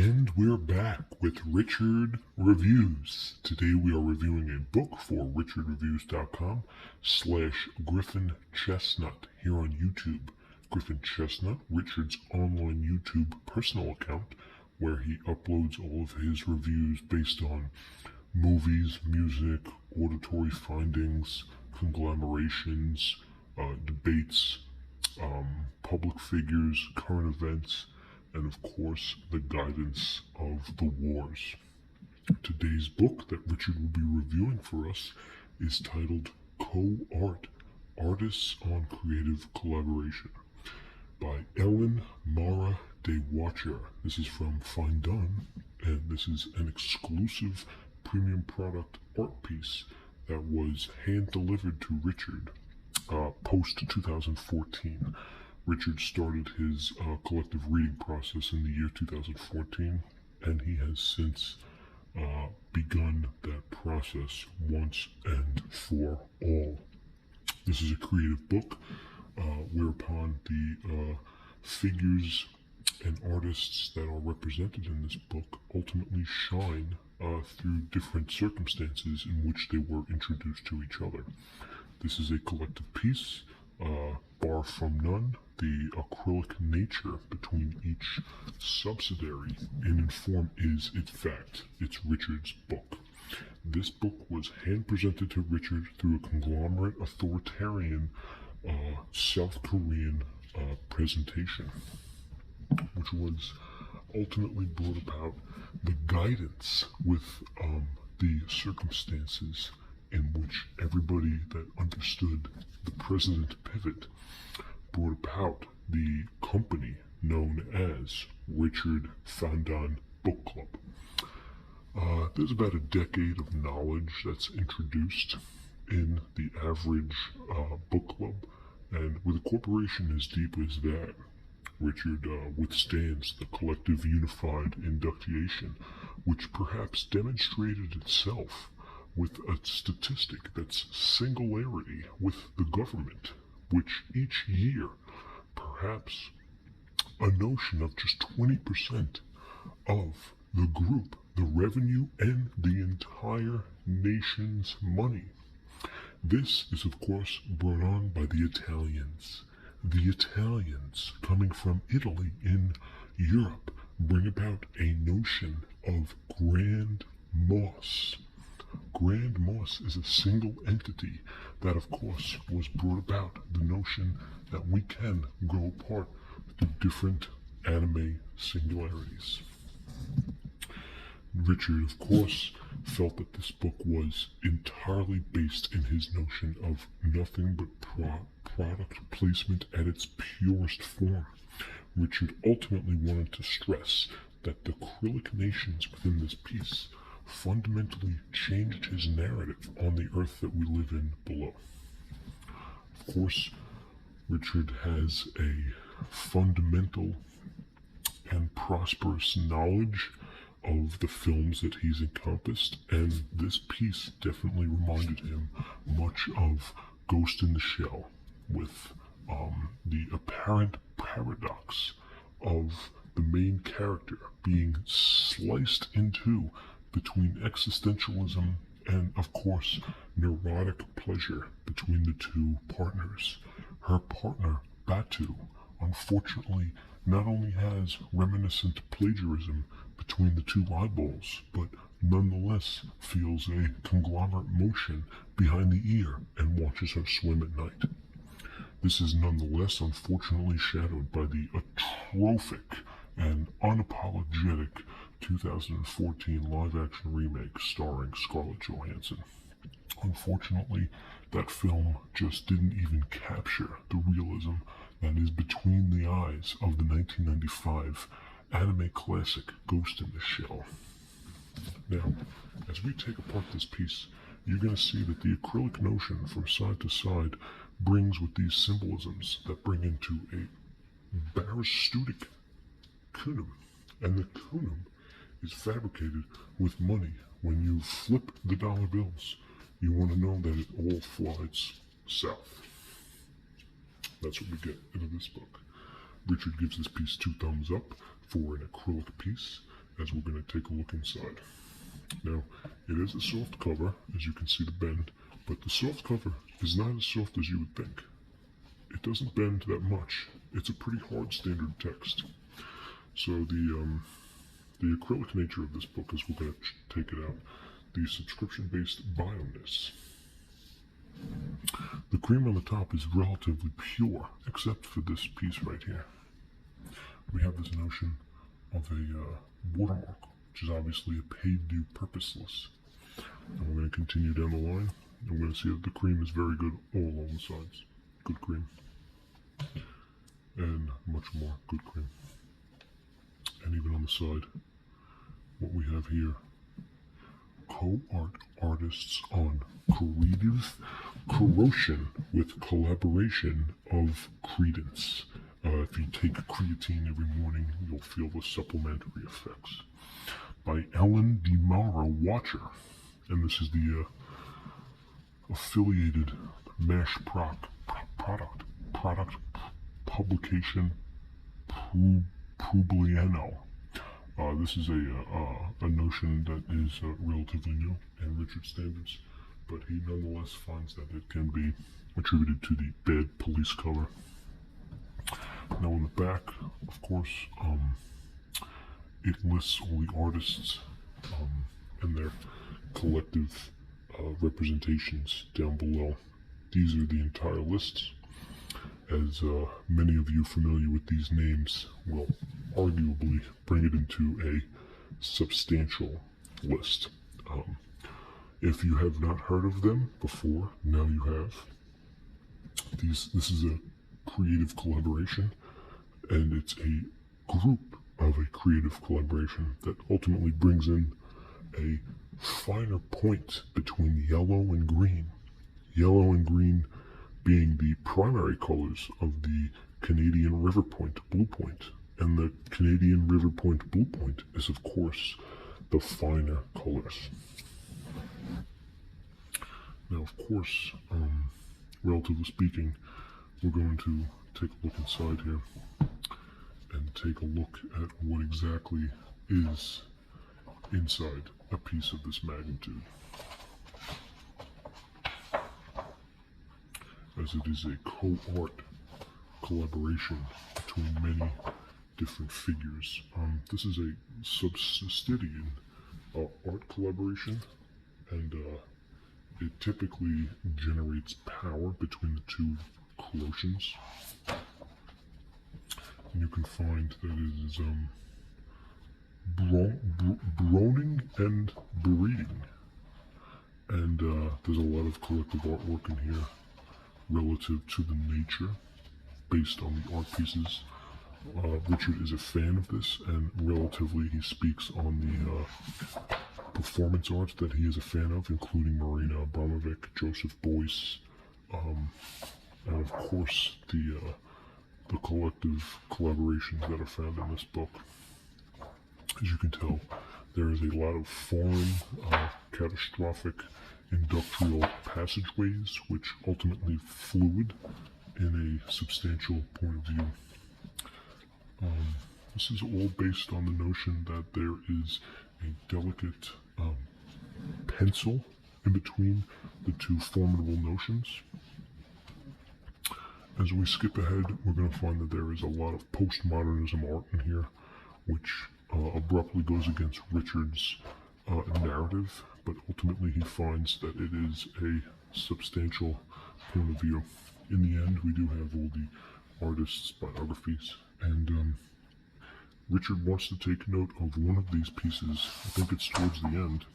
And we're back with Richard Reviews. Today we are reviewing a book for richardreviews.com/Griffin Chestnut here on YouTube. Griffin Chestnut, Richard's online YouTube personal account, where he uploads all of his reviews based on movies, music, auditory findings, conglomerations, debates, public figures, current events, and of course the guidance of the wars. Today's book that Richard will be reviewing for us is titled Co-Art, Artists on Creative Collaboration by Ellen Mara de Wachter. This is from Fine Done, and this is an exclusive premium product art piece that was hand-delivered to Richard post-2014. Richard started his collective reading process in the year 2014, and he has since begun that process once and for all. This is a creative book whereupon the figures and artists that are represented in this book ultimately shine through different circumstances in which they were introduced to each other. This is a collective piece, bar from none. The acrylic nature between each subsidiary in form is, in fact, it's Richard's book. This book was hand-presented to Richard through a conglomerate authoritarian South Korean presentation, which was ultimately brought about the guidance with the circumstances in which everybody that understood the president pivot brought about the company known as Richard Fandon Book Club. There's about a decade of knowledge that's introduced in the average book club, and with a corporation as deep as that, Richard withstands the collective unified induction, which perhaps demonstrated itself with a statistic that's singularity with the government, which each year, perhaps a notion of just 20% of the group, the revenue, and the entire nation's money. This is, of course, brought on by the Italians. The Italians, coming from Italy in Europe, bring about a notion of grand moss. Grand moss is a single entity that, of course, was brought about the notion that we can grow apart through different anime singularities. Richard, of course, felt that this book was entirely based in his notion of nothing but product placement at its purest form. Richard ultimately wanted to stress that the acrylic nations within this piece fundamentally changed his narrative on the earth that we live in below. Of course, Richard has a fundamental and prosperous knowledge of the films that he's encompassed, and this piece definitely reminded him much of Ghost in the Shell, with the apparent paradox of the main character being sliced in two between existentialism and, of course, neurotic pleasure between the two partners. Her partner, Batu, unfortunately not only has reminiscent plagiarism between the two eyeballs, but nonetheless feels a conglomerate motion behind the ear and watches her swim at night. This is nonetheless unfortunately shadowed by the atrophic and unapologetic 2014 live-action remake starring Scarlett Johansson. Unfortunately, that film just didn't even capture the realism that is between the eyes of the 1995 anime classic Ghost in the Shell. Now, as we take apart this piece, you're going to see that the acrylic notion from side to side brings with these symbolisms that bring into a Baristutic kunum, and the kunum is fabricated with money. When you flip the dollar bills, you want to know that it all flies south. That's what we get into this book. Richard gives this piece 2 thumbs up for an acrylic piece, as we're going to take a look inside. Now, it is a soft cover, as you can see the bend, but the soft cover is not as soft as you would think. It doesn't bend that much. It's a pretty hard standard text. So the acrylic nature of this book, as we're going to take it out, the subscription-based bio-ness. The cream on the top is relatively pure, except for this piece right here. We have this notion of a watermark, which is obviously a paid due purposeless. And we're going to continue down the line, and we're going to see that the cream is very good all along the sides. Good cream. And much more good cream. And even on the side, what we have here, co-art artists on creative corrosion with collaboration of credence. If you take creatine every morning, you'll feel the supplementary effects. By Ellen DeMara Wachter. And this is the affiliated MASH product publication Publiano. This is a notion that is relatively new in Richard standards, but he nonetheless finds that it can be attributed to the bad police cover. Now on the back, of course, it lists all the artists and their collective representations down below. These are the entire lists. As many of you familiar with these names will arguably bring it into a substantial list. If you have not heard of them before, now you have. This is a creative collaboration, and it's a group of a creative collaboration that ultimately brings in a finer point between yellow and green. Yellow and green being the primary colors of the Canadian River Point Blue Point. And the Canadian River Point Blue Point is, of course, the finer colors. Now, of course, relatively speaking, we're going to take a look inside here and take a look at what exactly is inside a piece of this magnitude. As it is a co-art collaboration between many different figures. This is a subsidian art collaboration, and it typically generates power between the two corrosions. And you can find that it is broning and breeding. And there's a lot of collective artwork in here relative to the nature based on the art pieces. Richard is a fan of this, and relatively he speaks on the performance art that he is a fan of, including Marina Abramovic, Joseph Beuys, and of course the collective collaborations that are found in this book. As you can tell, there is a lot of foreign, catastrophic industrial passageways, which ultimately fluid in a substantial point of view. This is all based on the notion that there is a delicate pencil in between the two formidable notions. As we skip ahead, we're going to find that there is a lot of postmodernism art in here, which abruptly goes against Richard's narrative, but ultimately he finds that it is a substantial point of view. In the end, we do have all the artists' biographies, and Richard wants to take note of one of these pieces. I think it's towards the end.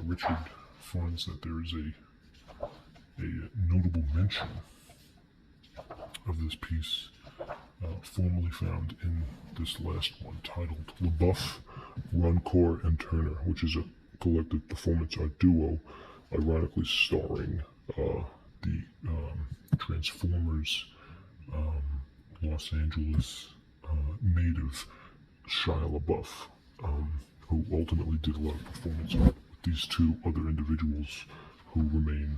Richard finds that there is a notable mention of this piece formerly found in this last one, titled LaBeouf, Roncourt, and Turner, which is a collective performance art duo, ironically starring the Transformers Los Angeles native Shia LaBeouf, who ultimately did a lot of performance art with these two other individuals who remain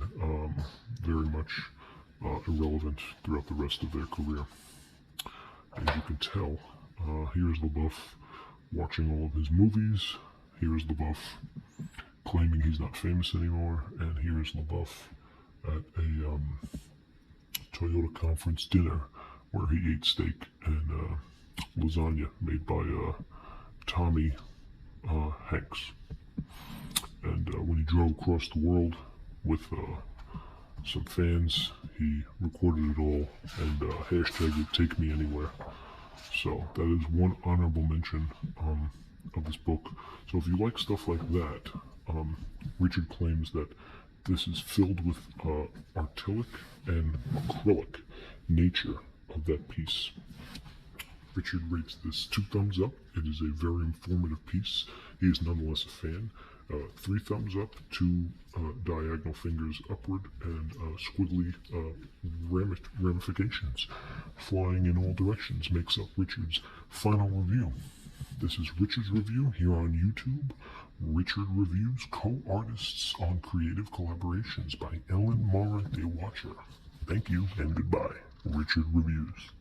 very much irrelevant throughout the rest of their career. As you can tell, here's LaBeouf watching all of his movies. Here's LaBeouf claiming he's not famous anymore, and here's LaBeouf at a Toyota conference dinner where he ate steak and lasagna made by Tommy Hanks. And when he drove across the world with some fans, he recorded it all and hashtagged it Take Me Anywhere. So that is one honorable mention of this book. So if you like stuff like that, Richard claims that this is filled with artilic and acrylic nature of that piece. Richard rates this 2 thumbs up. It is a very informative piece. He is nonetheless a fan. 3 thumbs up, 2 diagonal fingers upward, and squiggly ramifications flying in all directions makes up Richard's final review. This is Richard's review here on YouTube. Richard Reviews, Co-Artists on Creative Collaborations by Ellen Mara de Wachter. Thank you and goodbye. Richard Reviews.